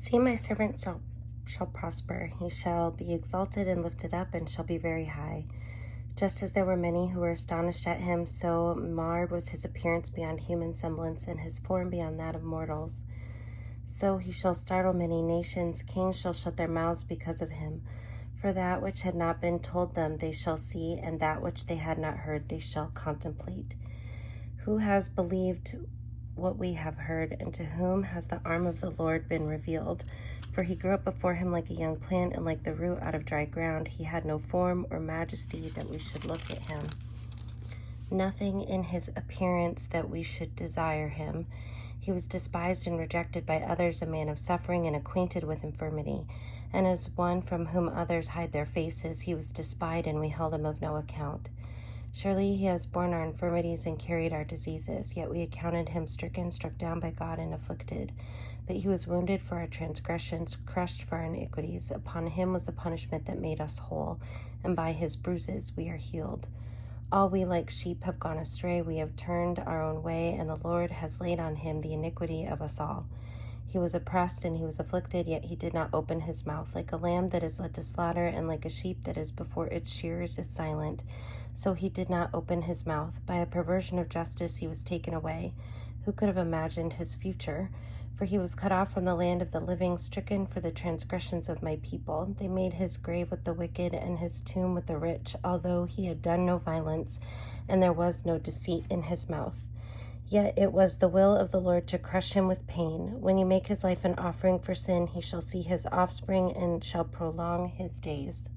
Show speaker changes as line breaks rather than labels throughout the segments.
See, my servant shall prosper. He shall be exalted and lifted up, and shall be very high. Just as there were many who were astonished at him, so marred was his appearance beyond human semblance, and his form beyond that of mortals. So he shall startle many nations. Kings shall shut their mouths because of him. For that which had not been told them they shall see, and that which they had not heard they shall contemplate. Who has believed what we have heard, and to whom has the arm of the Lord been revealed? For he grew up before him like a young plant, and like the root out of dry ground. He had no form or majesty that we should look at him, nothing in his appearance that we should desire him. He was despised and rejected by others, a man of suffering and acquainted with infirmity. And as one from whom others hide their faces, he was despised, and we held him of no account. Surely he has borne our infirmities and carried our diseases, yet we accounted him stricken, struck down by God, and afflicted. But he was wounded for our transgressions, crushed for our iniquities. Upon him was the punishment that made us whole, and by his bruises we are healed. All we like sheep have gone astray, we have turned our own way, and the Lord has laid on him the iniquity of us all. He was oppressed and he was afflicted, yet he did not open his mouth. Like a lamb that is led to slaughter, and like a sheep that is before its shearers is silent, so he did not open his mouth. By a perversion of justice he was taken away. Who could have imagined his future? For he was cut off from the land of the living, stricken for the transgressions of my people. They made his grave with the wicked, and his tomb with the rich, although he had done no violence, and there was no deceit in his mouth. Yet it was the will of the Lord to crush him with pain. When you make his life an offering for sin, he shall see his offspring and shall prolong his days.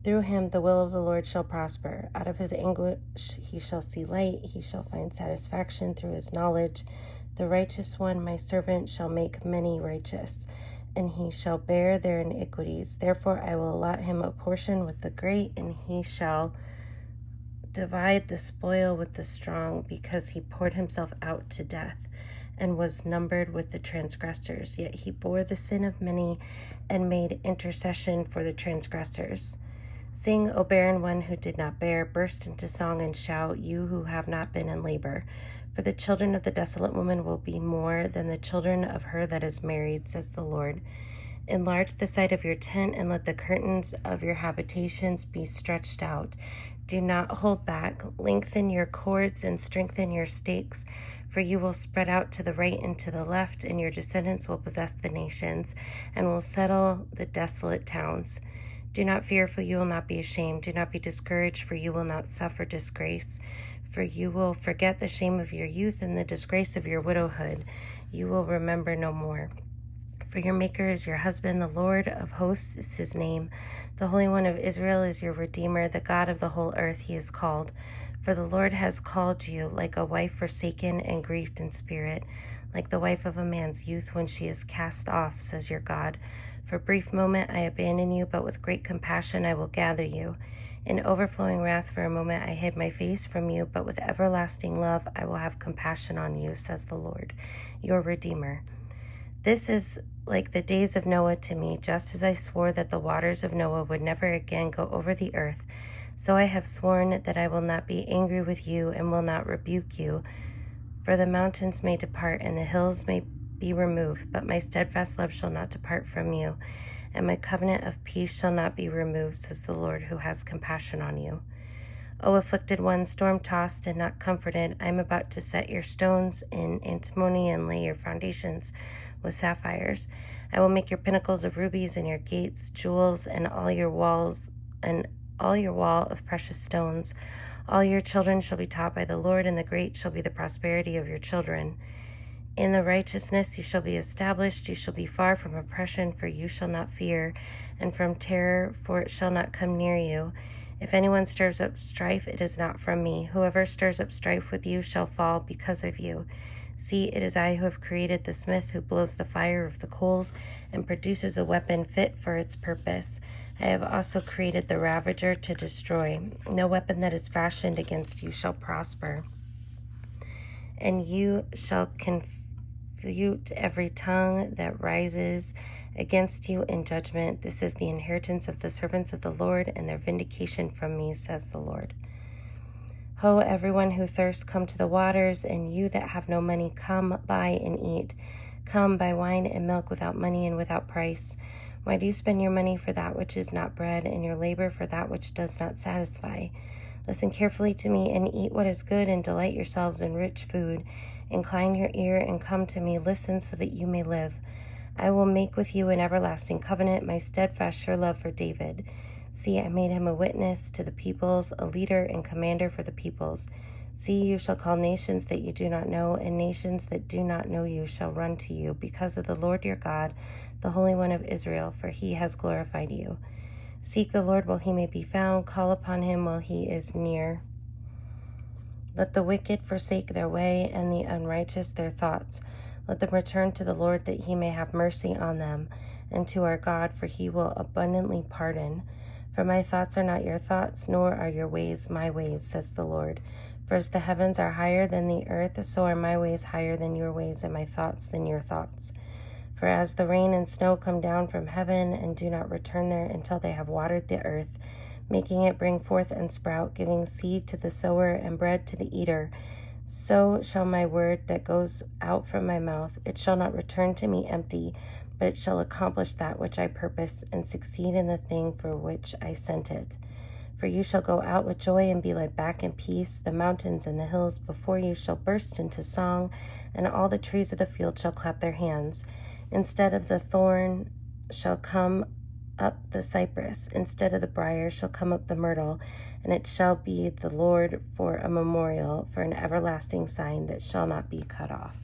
Through him the will of the Lord shall prosper. Out of his anguish he shall see light. He shall find satisfaction through his knowledge. The righteous one, my servant, shall make many righteous, and he shall bear their iniquities. Therefore I will allot him a portion with the great, and he shall divide the spoil with the strong, because he poured himself out to death and was numbered with the transgressors. Yet he bore the sin of many and made intercession for the transgressors. Sing, O barren one who did not bear, burst into song and shout, you who have not been in labor. For the children of the desolate woman will be more than the children of her that is married, says the Lord. Enlarge the site of your tent, and let the curtains of your habitations be stretched out. Do not hold back. Lengthen your cords and strengthen your stakes, for you will spread out to the right and to the left, and your descendants will possess the nations and will settle the desolate towns. Do not fear, for you will not be ashamed. Do not be discouraged, for you will not suffer disgrace. For you will forget the shame of your youth and the disgrace of your widowhood. You will remember no more. For your Maker is your husband, the Lord of hosts is his name. The Holy One of Israel is your Redeemer, the God of the whole earth he is called. For the Lord has called you like a wife forsaken and grieved in spirit, like the wife of a man's youth when she is cast off, says your God. For a brief moment I abandon you, but with great compassion I will gather you. In overflowing wrath for a moment I hid my face from you, but with everlasting love I will have compassion on you, says the Lord, your Redeemer. This is like the days of Noah to me, just as I swore that the waters of Noah would never again go over the earth. So I have sworn that I will not be angry with you and will not rebuke you. For the mountains may depart and the hills may be removed, but my steadfast love shall not depart from you, and my covenant of peace shall not be removed, says the Lord, who has compassion on you. O afflicted one, storm-tossed and not comforted, I am about to set your stones in antimony and lay your foundations with sapphires. I will make your pinnacles of rubies and your gates jewels, and all your walls and all your wall of precious stones. All your children shall be taught by the Lord, and the great shall be the prosperity of your children. In the righteousness you shall be established. You shall be far from oppression, for you shall not fear, and from terror, for it shall not come near you. If anyone stirs up strife, it is not from me. Whoever stirs up strife with you shall fall because of you. See, it is I who have created the smith, who blows the fire of the coals and produces a weapon fit for its purpose. I have also created the ravager to destroy. No weapon that is fashioned against you shall prosper, and you shall confute every tongue that rises against you in judgment. This is the inheritance of the servants of the Lord, and their vindication from me, says the Lord. Ho, everyone who thirsts, come to the waters, and you that have no money, come buy and eat. Come, buy wine and milk without money and without price. Why do you spend your money for that which is not bread, and your labor for that which does not satisfy? Listen carefully to me, and eat what is good, and delight yourselves in rich food. Incline your ear, and come to me. Listen, so that you may live. I will make with you an everlasting covenant, my steadfast sure love for David. See, I made him a witness to the peoples, a leader and commander for the peoples. See, you shall call nations that you do not know, and nations that do not know you shall run to you, because of the Lord your God, the Holy One of Israel, for he has glorified you. Seek the Lord while he may be found, call upon him while he is near. Let the wicked forsake their way, and the unrighteous their thoughts. Let them return to the Lord, that he may have mercy on them, and to our God, for he will abundantly pardon. For my thoughts are not your thoughts, nor are your ways my ways, says the Lord. For as the heavens are higher than the earth, so are my ways higher than your ways, and my thoughts than your thoughts. For as the rain and snow come down from heaven, and do not return there until they have watered the earth, making it bring forth and sprout, giving seed to the sower and bread to the eater, so shall my word that goes out from my mouth. It shall not return to me empty, but it shall accomplish that which I purpose, and succeed in the thing for which I sent it. For you shall go out with joy and be led back in peace. The mountains and the hills before you shall burst into song, and all the trees of the field shall clap their hands. Instead of the thorn shall come up the cypress, instead of the brier shall come up the myrtle, and it shall be the Lord for a memorial, for an everlasting sign that shall not be cut off.